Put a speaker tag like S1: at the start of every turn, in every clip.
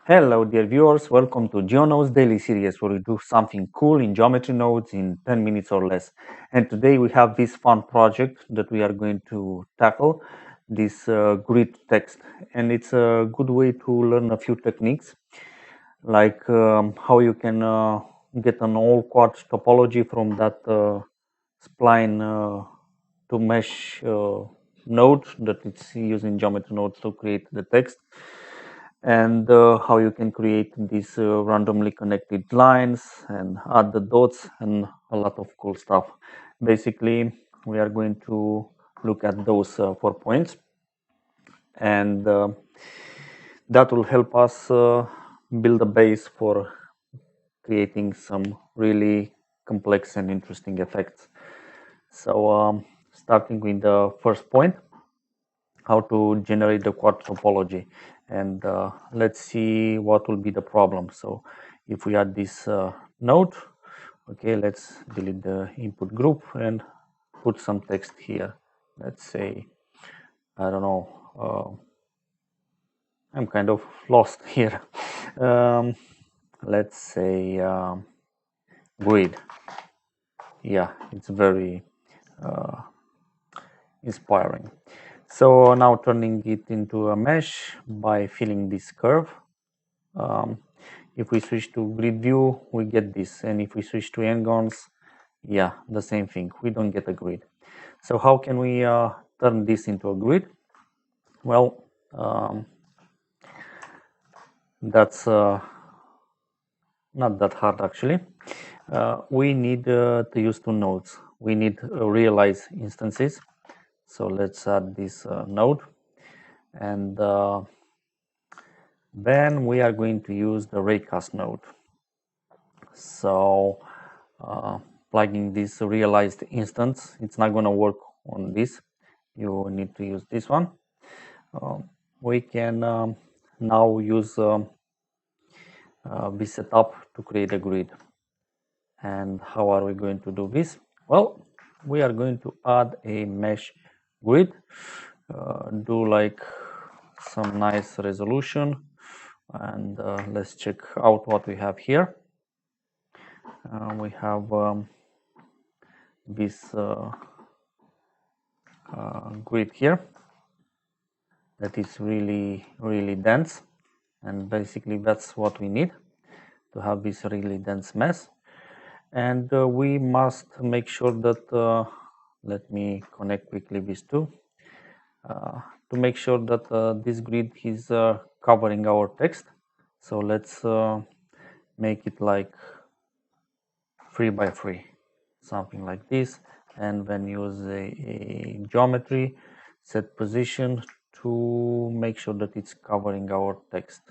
S1: Hello dear viewers, welcome to Geonodes daily series where we do something cool in geometry nodes in 10 minutes or less. And today we have this fun project that we are going to tackle, this grid text. And it's a good way to learn a few techniques, like how you can get an all quad topology from that spline to mesh node that it's using geometry nodes to create the text, and how you can create these randomly connected lines and add the dots and a lot of cool stuff. Basically, we are going to look at those 4 points, and that will help us build a base for creating some really complex and interesting effects. So starting with the first point, how to generate the quad topology, and let's see what will be the problem. So if we add this node, okay, let's delete the input group and put some text here. Let's say, I don't know, I'm kind of lost here. Let's say grid. Yeah, it's very inspiring. So now turning it into a mesh by filling this curve. If we switch to grid view, we get this, and if we switch to n-gons, yeah, the same thing, we don't get a grid. So how can we turn this into a grid? Well, that's not that hard actually. We need to use two nodes. We need realize instances. So let's add this node, and then we are going to use the Raycast node. So plugging this realized instance, it's not going to work on this. You need to use this one. We can now use this setup to create a grid. And how are we going to do this? Well, we are going to add a mesh grid, do like some nice resolution, and let's check out what we have here. We have this grid here that is really dense, and basically that's what we need to have this really dense mess. And we must make sure that let me connect quickly these two to make sure that this grid is covering our text. So let's make it like 3 by 3, something like this, and then use a geometry set position to make sure that it's covering our text,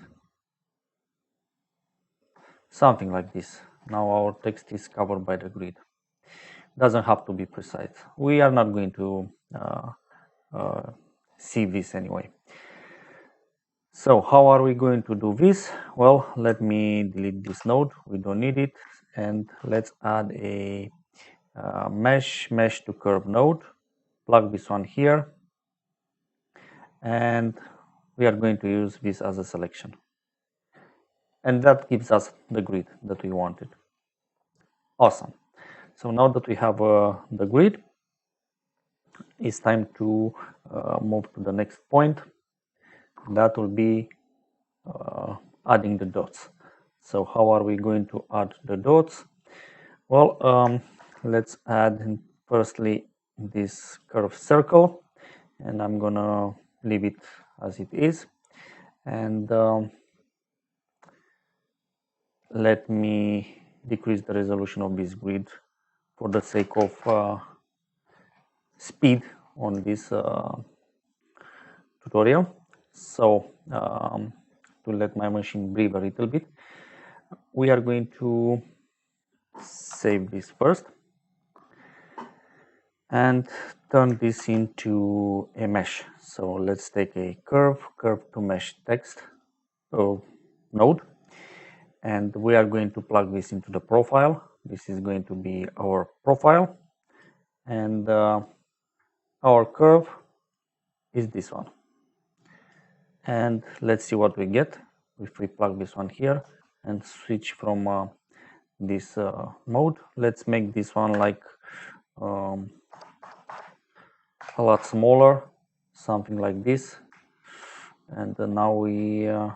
S1: something like this. Now our text is covered by the grid. Doesn't have to be precise. We are not going to see this anyway. So how are we going to do this? Well, let me delete this node, we don't need it, and let's add a mesh to curve node, plug this one here, and we are going to use this as a selection, and that gives us the grid that we wanted. Awesome. So now that we have the grid, it's time to move to the next point. That will be adding the dots. So how are we going to add the dots? Well, let's add firstly this curved circle, and I'm gonna leave it as it is, and let me decrease the resolution of this grid for the sake of speed on this tutorial. So to let my machine breathe a little bit, we are going to save this first and turn this into a mesh. So let's take a curve to mesh text node, and we are going to plug this into the profile. This is going to be our profile, and our curve is this one. And let's see what we get. if we plug this one here and switch from this mode, let's make this one like a lot smaller, something like this. And now we're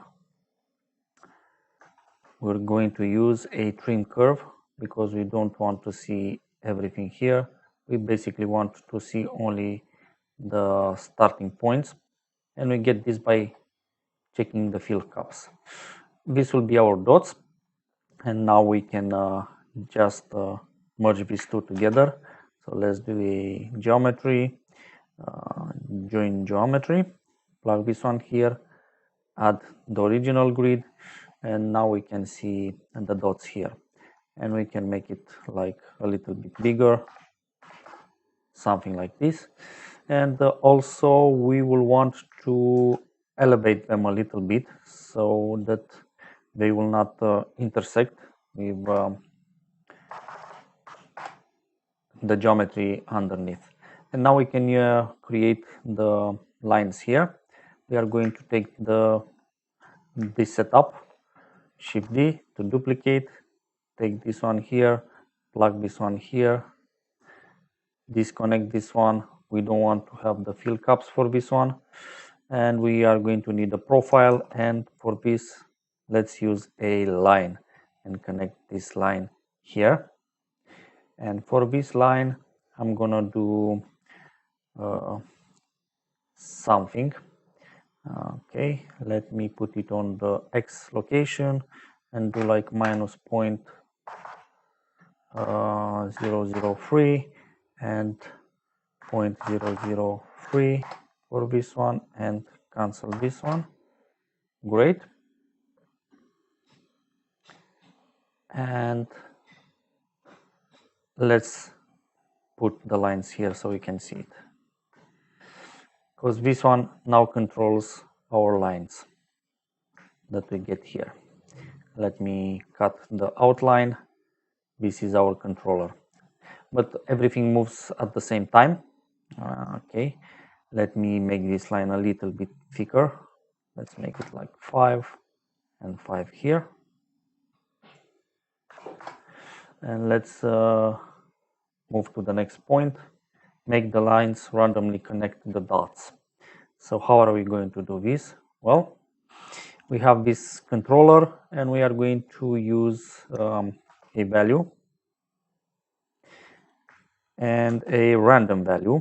S1: going to use a trim curve because we don't want to see everything here. We basically want to see only the starting points, and we get this by checking the fill caps. This will be our dots, and now we can just merge these two together. So let's do a geometry, join geometry, plug this one here, add the original grid, and now we can see the dots here, and we can make it like a little bit bigger, something like this. And also we will want to elevate them a little bit so that they will not intersect with the geometry underneath. And now we can create the lines here. We are going to take this setup, Shift D to duplicate, take this one here, plug this one here, disconnect this one. We don't want to have the fill caps for this one, and we are going to need a profile, and for this let's use a line and connect this line here. And for this line I'm gonna do something. Okay, let me put it on the X location and do like minus 0.003 and 0.003 for this one, and cancel this one. Great. And let's put the lines here so we can see it, because this one now controls our lines that we get here. Let me cut the outline. This is our controller, but everything moves at the same time. Okay, let me make this line a little bit thicker. Let's make it like 5 and 5 here, and let's move to the next point. Make the lines randomly connect the dots. So how are we going to do this? Well, we have this controller, and we are going to use a value and a random value,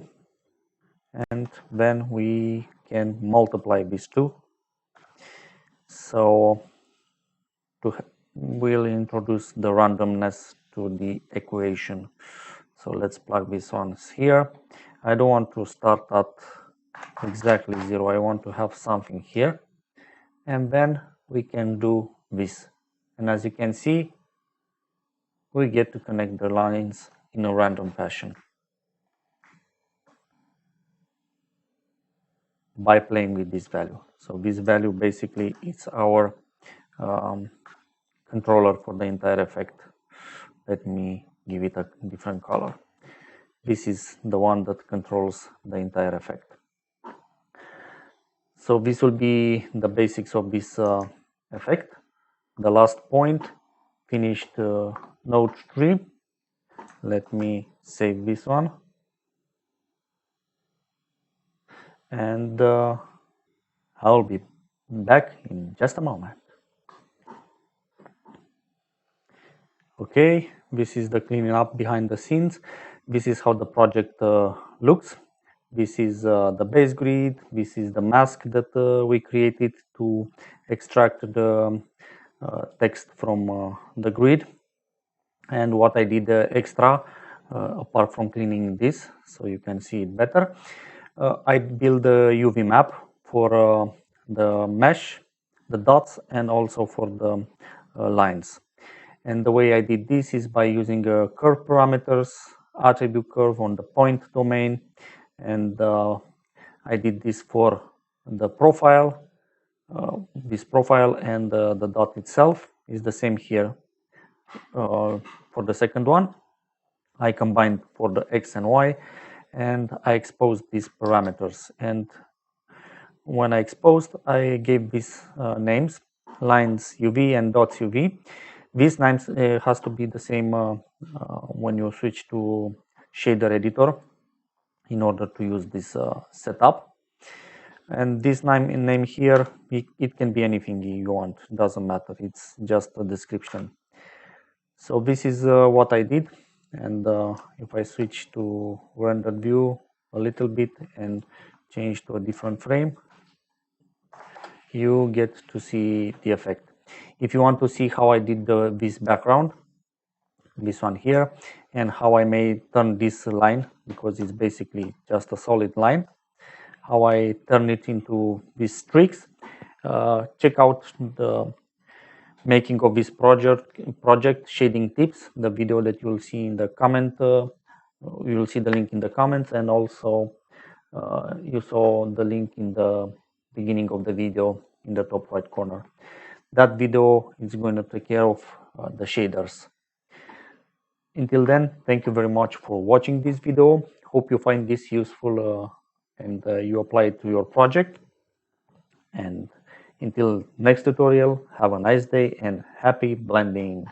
S1: and then we can multiply these two. So we'll introduce the randomness to the equation. So let's plug these ones here. I don't want to start at exactly 0. I want to have something here, and then we can do this. And as you can see, we get to connect the lines in a random fashion by playing with this value. So this value basically is our controller for the entire effect. Let me give it a different color. This is the one that controls the entire effect. So this will be the basics of this effect. The last point, finished node 3. Let me save this one, and I'll be back in just a moment. Okay, this is the cleaning up behind the scenes. This is how the project looks. This is the base grid. This is the mask that we created to extract the text from the grid. And what I did extra, apart from cleaning this, so you can see it better, I built a UV map for the mesh, the dots, and also for the lines. And the way I did this is by using curve parameters, attribute curve on the point domain, and I did this for the profile. This profile and the dot itself is the same here. For the second one, I combined for the X and Y, and I exposed these parameters. And when I exposed, I gave these names. lines UV and dots UV. These names has to be the same when you switch to shader editor in order to use this setup. And this name here, it can be anything you want, doesn't matter, it's just a description. So this is what I did, and if I switch to rendered view a little bit and change to a different frame, you get to see the effect. If you want to see how I did this background, this one here, and how I may turn this line, because it's basically just a solid line, how I turn it into these streaks, check out the making of this project shading tips, the video that you'll see in the comment. You'll see the link in the comments, and also you saw the link in the beginning of the video in the top right corner. That video is going to take care of the shaders. Until then, thank you very much for watching this video. Hope you find this useful and you apply it to your project. And until next tutorial, have a nice day and happy blending.